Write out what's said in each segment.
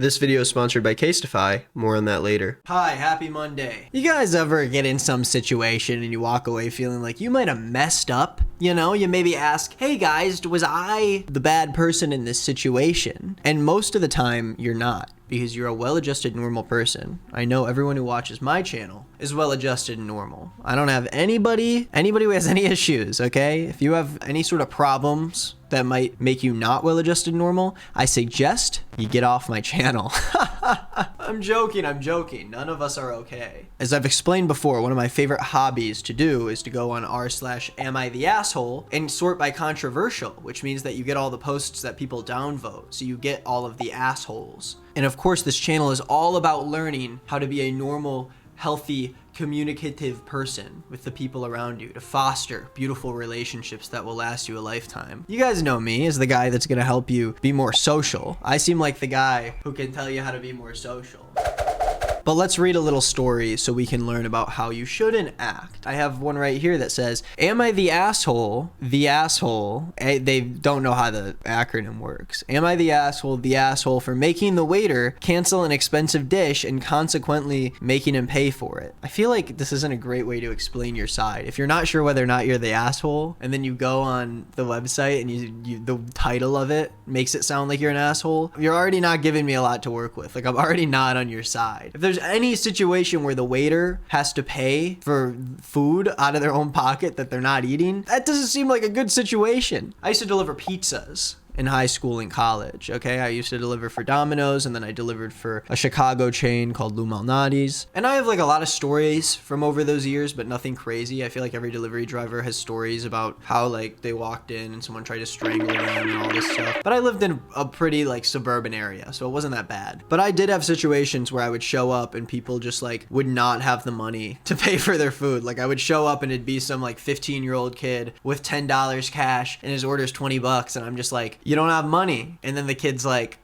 This video is sponsored by Casetify. More on that later. Hi, happy Monday. You guys ever get in some situation and you walk away feeling like you might have messed up? You know, you maybe ask, hey guys, was I the bad person in this situation? And most of the time, you're not, because you're a well-adjusted normal person. I know everyone who watches my channel is well-adjusted and normal. I don't have anybody who has any issues, okay? If you have any sort of problems that might make you not well-adjusted normal, I suggest you get off my channel. I'm joking. None of us are okay. As I've explained before, one of my favorite hobbies to do is to go on r/amItheasshole and sort by controversial, which means that you get all the posts that people downvote, so you get all of the assholes. And of course, this channel is all about learning how to be a normal, healthy, communicative person with the people around you to foster beautiful relationships that will last you a lifetime. You guys know me as the guy that's gonna help you be more social. I seem like the guy who can tell you how to be more social. But let's read a little story so we can learn about how you shouldn't act. I have one right here that says, am I the asshole? The asshole. They don't know how the acronym works. Am I the asshole for making the waiter cancel an expensive dish and consequently making him pay for it? I feel like this isn't a great way to explain your side. If you're not sure whether or not you're the asshole, and then you go on the website and the title of it makes it sound like you're an asshole, you're already not giving me a lot to work with. Like, I'm already not on your side. If there's any situation where the waiter has to pay for food out of their own pocket that they're not eating, that doesn't seem like a good situation. I used to deliver pizzas in high school and college, okay? I used to deliver for Domino's, and then I delivered for a Chicago chain called Lou Malnati's. And I have like a lot of stories from over those years, but nothing crazy. I feel like every delivery driver has stories about how like they walked in and someone tried to strangle them and all this stuff. But I lived in a pretty like suburban area, so it wasn't that bad. But I did have situations where I would show up and people just like would not have the money to pay for their food. Like I would show up and it'd be some like 15-year-old kid with $10 cash and his order's $20, and I'm just like, you don't have money. And then the kid's like,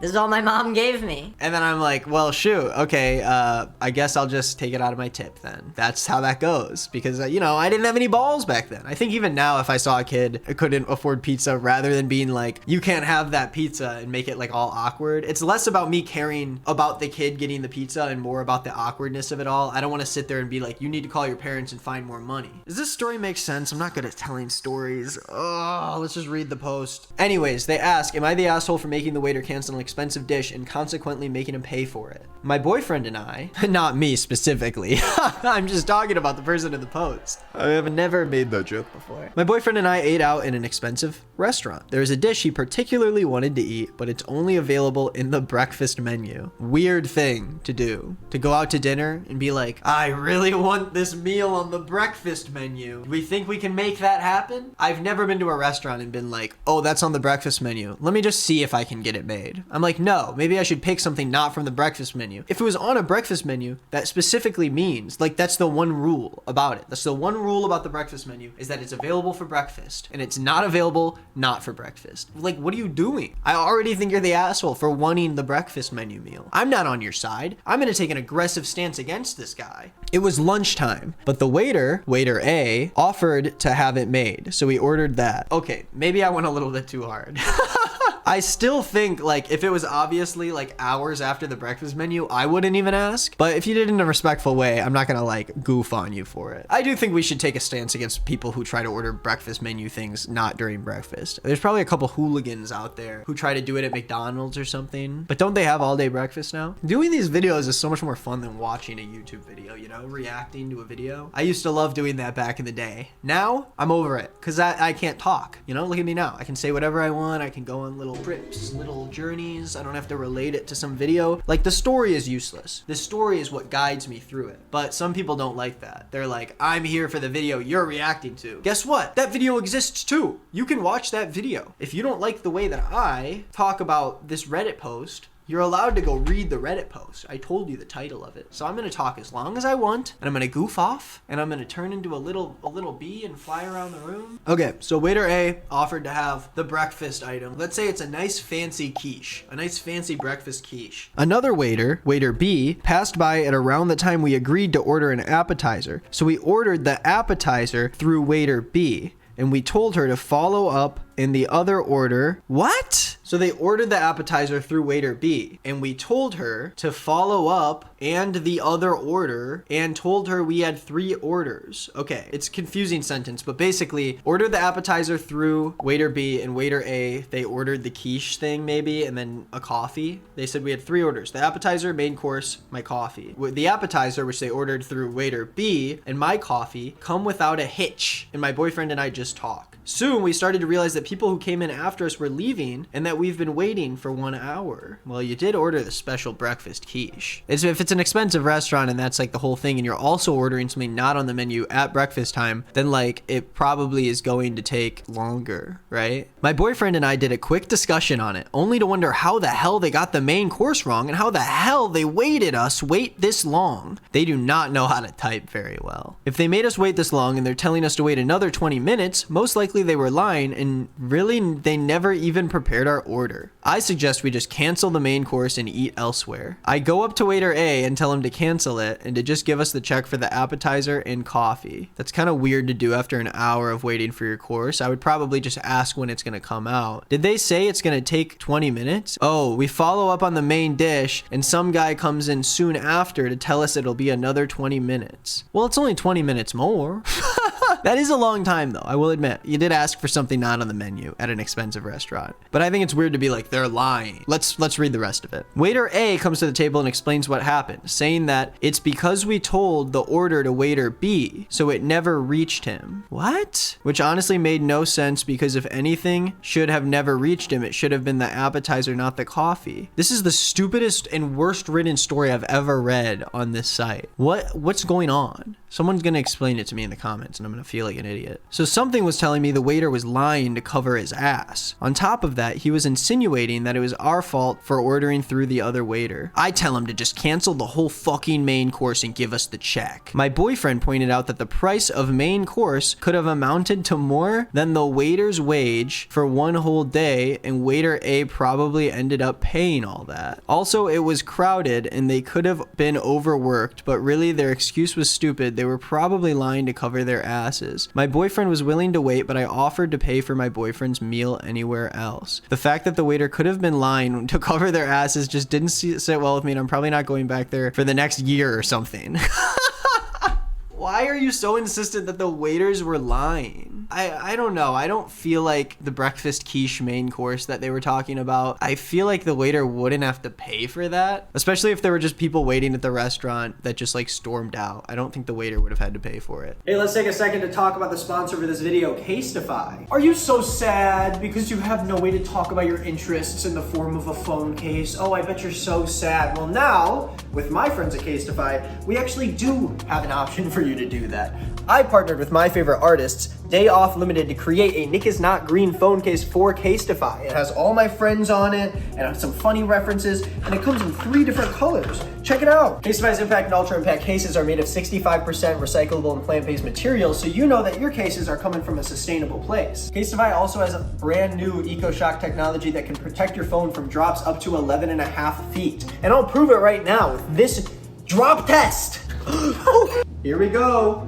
this is all my mom gave me. and then I'm like, well, shoot, okay, I guess I'll just take it out of my tip then. That's how that goes, because, you know, I didn't have any balls back then. I think even now, if I saw a kid who couldn't afford pizza, rather than being like, you can't have that pizza and make it like all awkward, it's less about me caring about the kid getting the pizza and more about the awkwardness of it all. I don't want to sit there and be like, you need to call your parents and find more money. Does this story make sense? I'm not good at telling stories. Oh, let's just read the post. Anyways, they ask, am I the asshole for making the waiter cancel an expensive dish and consequently making him pay for it? My boyfriend and I, not me specifically, I'm just talking about the person in the post. I have never made that joke before. My boyfriend and I ate out in an expensive restaurant. There is a dish he particularly wanted to eat, but it's only available in the breakfast menu. Weird thing to do, to go out to dinner and be like, I really want this meal on the breakfast menu. Do we think we can make that happen? I've never been to a restaurant and been like, oh, that's on the breakfast menu. Let me just see if I can get it made. I'm like, no, maybe I should pick something not from the breakfast menu. If it was on a breakfast menu, that specifically means, like, that's the one rule about it. That's the one rule about the breakfast menu, is that it's available for breakfast and it's not available not for breakfast. Like, what are you doing? I already think you're the asshole for wanting the breakfast menu meal. I'm not on your side. I'm gonna take an aggressive stance against this guy. It was lunchtime, but the waiter A, offered to have it made. So we ordered that. Okay, maybe I went a little bit too hard. I still think, like, if it was obviously, like, hours after the breakfast menu, I wouldn't even ask. But if you did it in a respectful way, I'm not gonna, like, goof on you for it. I do think we should take a stance against people who try to order breakfast menu things not during breakfast. There's probably a couple hooligans out there who try to do it at McDonald's or something. But don't they have all-day breakfast now? Doing these videos is so much more fun than watching a YouTube video, you know? Reacting to a video. I used to love doing that back in the day. Now, I'm over it, because I can't talk, you know? Look at me now. I can say whatever I want. I can go on little trips, little journeys. I don't have to relate it to some video. Like, the story is useless. The story is what guides me through it. But some people don't like that. They're like, I'm here for the video you're reacting to. Guess what? That video exists too. You can watch that video. If you don't like the way that I talk about this Reddit post, you're allowed to go read the Reddit post. I told you the title of it. So I'm gonna talk as long as I want, and I'm gonna goof off, and I'm gonna turn into a little bee and fly around the room. Okay, so waiter A offered to have the breakfast item. Let's say it's a nice fancy quiche, a nice fancy breakfast quiche. Another waiter, waiter B, passed by at around the time we agreed to order an appetizer. So we ordered the appetizer through waiter B, and we told her to follow up and the other order. What? So they ordered the appetizer through waiter B, and we told her to follow up and the other order, and told her we had 3 orders. Okay, it's a confusing sentence, but basically ordered the appetizer through waiter B, and waiter A, they ordered the quiche thing maybe, and then a coffee. They said we had 3 orders: the appetizer, main course, my coffee. The appetizer, which they ordered through waiter B, and my coffee come without a hitch, and my boyfriend and I just talk. Soon we started to realize that people who came in after us were leaving, and that we've been waiting for 1 hour. Well, you did order the special breakfast quiche. If it's an expensive restaurant and that's like the whole thing, and you're also ordering something not on the menu at breakfast time, then like it probably is going to take longer, right? My boyfriend and I did a quick discussion on it, only to wonder how the hell they got the main course wrong and how the hell they waited us wait this long. They do not know how to type very well. If they made us wait this long and they're telling us to wait another 20 minutes, most likely they were lying, and really they never even prepared our order. I suggest we just cancel the main course and eat elsewhere. I go up to waiter A and tell him to cancel it and to just give us the check for the appetizer and coffee. That's kind of weird to do after an hour of waiting for your course. I would probably just ask when it's gonna come out. Did they say it's gonna take 20 minutes? Oh, we follow up on the main dish and some guy comes in soon after to tell us it'll be another 20 minutes. Well, it's only 20 minutes more. That is a long time though, I will admit. You did ask for something not on the menu at an expensive restaurant. But I think it's weird to be like, they're lying. Let's read the rest of it. Waiter A comes to the table and explains what happened, saying that it's because we told the order to waiter B, so it never reached him. What? Which honestly made no sense, because if anything should have never reached him, it should have been the appetizer, not the coffee. This is the stupidest and worst written story I've ever read on this site. What's going on? Someone's gonna explain it to me in the comments and I'm gonna feel like an idiot. So something was telling me the waiter was lying to cover his ass. On top of that, he was insinuating that it was our fault for ordering through the other waiter. I tell him to just cancel the whole fucking main course and give us the check. My boyfriend pointed out that the price of main course could have amounted to more than the waiter's wage for 1 whole day, and waiter A probably ended up paying all that. Also, it was crowded and they could have been overworked, but really their excuse was stupid. They were probably lying to cover their asses. My boyfriend was willing to wait, but I offered to pay for my boyfriend's meal anywhere else. The fact that the waiter could have been lying to cover their asses just didn't sit well with me, and I'm probably not going back there for the next year or something. Why are you so insistent that the waiters were lying? I don't know. I don't feel like the breakfast quiche main course that they were talking about, I feel like the waiter wouldn't have to pay for that, especially if there were just people waiting at the restaurant that just like stormed out. I don't think the waiter would have had to pay for it. Hey, let's take a second to talk about the sponsor for this video, Casetify. Are you so sad because you have no way to talk about your interests in the form of a phone case? Oh, I bet you're so sad. Well, now, with my friends at Casetify, we actually do have an option for you to do that. I partnered with my favorite artists, Day Off Limited, to create a Nick is Not Green phone case for Casetify. It has all my friends on it, and some funny references, and it comes in 3 different colors. Check it out. Casetify's Impact and Ultra Impact cases are made of 65% recyclable and plant-based materials, so you know that your cases are coming from a sustainable place. Casetify also has a brand new EcoShock technology that can protect your phone from drops up to 11.5 feet. And I'll prove it right now with this drop test. Here we go.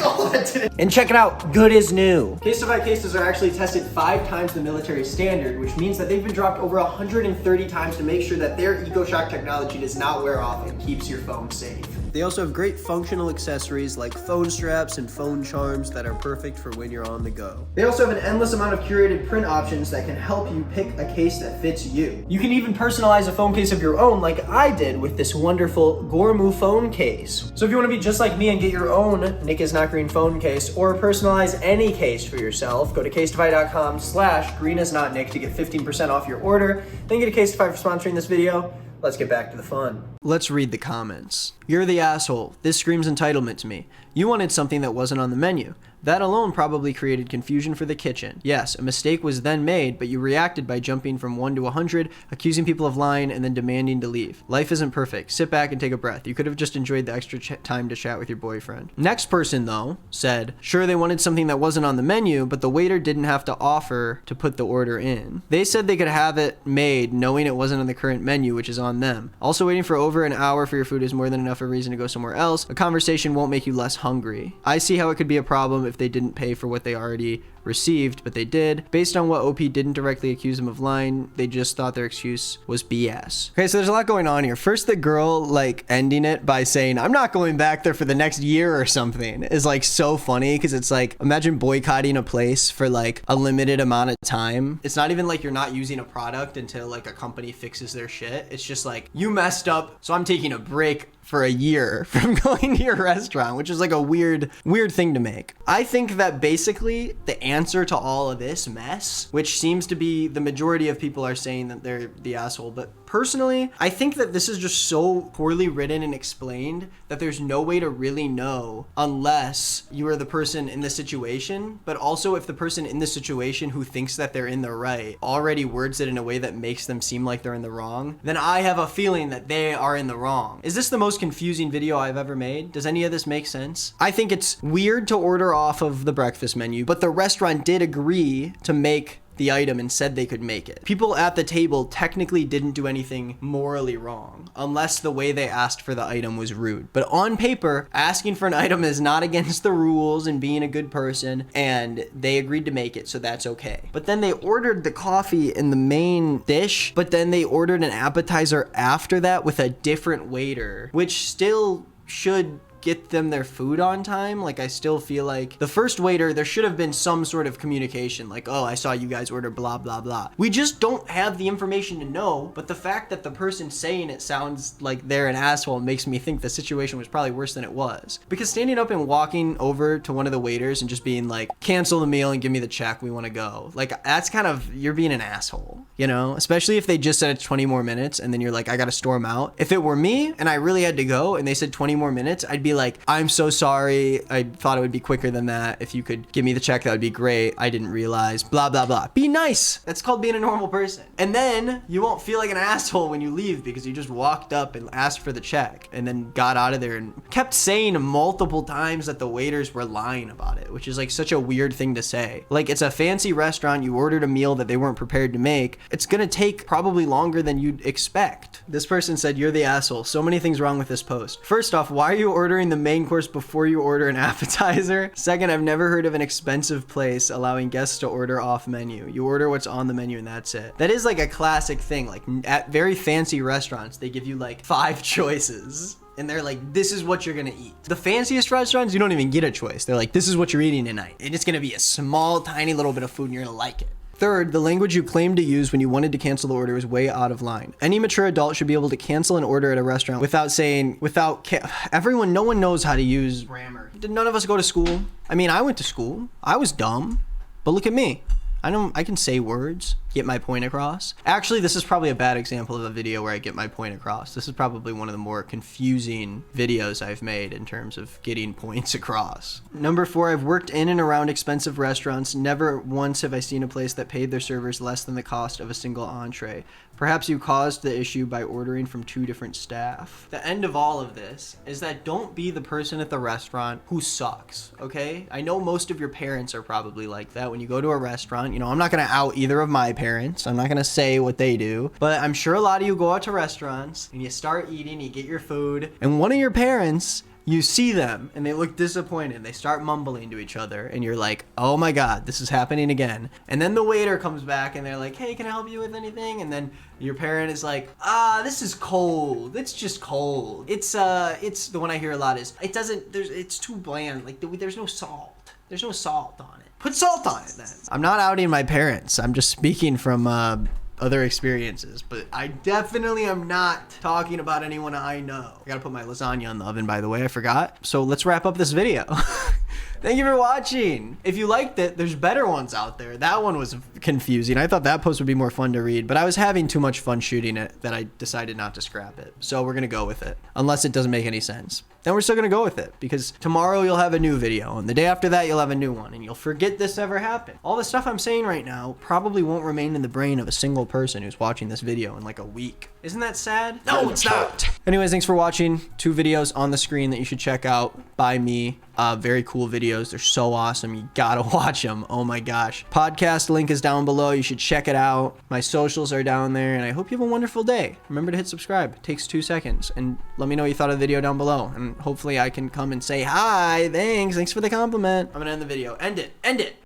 Oh, that didn't. And check it out, good as new. Casetify cases are actually tested 5 times the military standard, which means that they've been dropped over 130 times to make sure that their EcoShock technology does not wear off and keeps your phone safe. They also have great functional accessories like phone straps and phone charms that are perfect for when you're on the go. They also have an endless amount of curated print options that can help you pick a case that fits you. You can even personalize a phone case of your own like I did with this wonderful Gormu phone case. So if you want to be just like me and get your own Nick is Not Green phone case, or personalize any case for yourself, go to casetify.com/greenisnotnick to get 15% off your order. Thank you to Casetify for sponsoring this video. Let's get back to the fun. Let's read the comments. You're the asshole. This screams entitlement to me. You wanted something that wasn't on the menu. That alone probably created confusion for the kitchen. Yes, a mistake was then made, but you reacted by jumping from 1 to 100, accusing people of lying, and then demanding to leave. Life isn't perfect. Sit back and take a breath. You could have just enjoyed the extra time to chat with your boyfriend. Next person, though, said, sure, they wanted something that wasn't on the menu, but the waiter didn't have to offer to put the order in. They said they could have it made knowing it wasn't on the current menu, which is on them. Also, waiting for over an hour for your food is more than enough of a reason to go somewhere else. A conversation won't make you less hungry. I see how it could be a problem if they didn't pay for what they already received, but they did. Based on what OP didn't directly accuse them of lying, they just thought their excuse was BS. Okay, so there's a lot going on here. First, the girl like ending it by saying, I'm not going back there for the next year or something is like so funny, because it's like, imagine boycotting a place for like a limited amount of time. It's not even like you're not using a product until like a company fixes their shit. It's just like, you messed up, so I'm taking a break for a year from going to your restaurant, which is like a weird thing to make. I think that basically the answer to all of this mess, which seems to be the majority of people are saying that they're the asshole, but personally, I think that this is just so poorly written and explained that there's no way to really know unless you are the person in the situation. But also, if the person in the situation who thinks that they're in the right already words it in a way that makes them seem like they're in the wrong, then I have a feeling that they are in the wrong. Is this the most confusing video I've ever made? Does any of this make sense? I think it's weird to order off of the breakfast menu, but the restaurant did agree to make the item and said they could make it. People at the table technically didn't do anything morally wrong, unless the way they asked for the item was rude. But on paper, asking for an item is not against the rules and being a good person, and they agreed to make it, so that's okay. But then they ordered the coffee in the main dish, but then they ordered an appetizer after that with a different waiter, which still should get them their food on time. Like, I still feel like the first waiter, there should have been some sort of communication, like, oh, I saw you guys order blah blah blah. We just don't have the information to know. But the fact that the person saying it sounds like they're an asshole makes me think the situation was probably worse than it was. Because standing up and walking over to one of the waiters and just being like, cancel the meal and give me the check, we want to go, like, that's kind of, you're being an asshole, you know? Especially if they just said it's 20 more minutes and then you're like, I gotta storm out. If it were me and I really had to go and they said 20 more minutes, I'd be like, I'm so sorry, I thought it would be quicker than that. If you could give me the check, that would be great. I didn't realize, blah blah blah. Be nice. That's called being a normal person. And then you won't feel like an asshole when you leave, because you just walked up and asked for the check and then got out of there and kept saying multiple times that the waiters were lying about it, which is like such a weird thing to say. Like, it's a fancy restaurant, you ordered a meal that they weren't prepared to make. It's gonna take probably longer than you'd expect. This person said, you're the asshole. So many things wrong with this post. First off, why are you ordering the main course before you order an appetizer? Second, I've never heard of an expensive place allowing guests to order off menu. You order what's on the menu and that's it. That is like a classic thing. Like, at very fancy restaurants, they give you like 5 choices. And they're like, this is what you're gonna eat. The fanciest restaurants, you don't even get a choice. They're like, this is what you're eating tonight. And it's gonna be a small, tiny little bit of food and you're gonna like it. Third, the language you claimed to use when you wanted to cancel the order is way out of line. Any mature adult should be able to cancel an order at a restaurant without saying, no one knows how to use grammar. Did none of us go to school? I mean, I went to school. I was dumb, but look at me. I can say words, get my point across. Actually, this is probably a bad example of a video where I get my point across. This is probably one of the more confusing videos I've made in terms of getting points across. Number 4, I've worked in and around expensive restaurants. Never once have I seen a place that paid their servers less than the cost of a single entree. Perhaps you caused the issue by ordering from 2 different staff. The end of all of this is that don't be the person at the restaurant who sucks, okay? I know most of your parents are probably like that. When you go to a restaurant, you know, I'm not gonna out either of my parents. I'm not gonna say what they do, but I'm sure a lot of you go out to restaurants and you start eating, you get your food, and one of your parents, you see them and they look disappointed. They start mumbling to each other and you're like, oh my God, this is happening again. And then the waiter comes back and they're like, hey, can I help you with anything? And then your parent is like, this is cold. It's just cold. It's the one I hear a lot is, it's too bland. Like, there's no salt. There's no salt on it. Put salt on it then. I'm not outing my parents. I'm just speaking from other experiences, but I definitely am not talking about anyone I know. I gotta put my lasagna in the oven, by the way, I forgot. So let's wrap up this video. Thank you for watching. If you liked it, there's better ones out there. That one was confusing. I thought that post would be more fun to read, but I was having too much fun shooting it that I decided not to scrap it. So we're gonna go with it. Unless it doesn't make any sense. Then we're still gonna go with it, because tomorrow you'll have a new video, and the day after that you'll have a new one, and you'll forget this ever happened. All the stuff I'm saying right now probably won't remain in the brain of a single person who's watching this video in like a week. Isn't that sad? No, it's not. Anyways, thanks for watching. 2 videos on the screen that you should check out by me. Very cool videos. They're so awesome. You gotta watch them. Oh my gosh. Podcast link is down below. You should check it out. My socials are down there, and I hope you have a wonderful day. Remember to hit subscribe. It takes 2 seconds, and let me know what you thought of the video down below, and hopefully I can come and say hi. Thanks for the compliment. I'm gonna end the video. End it.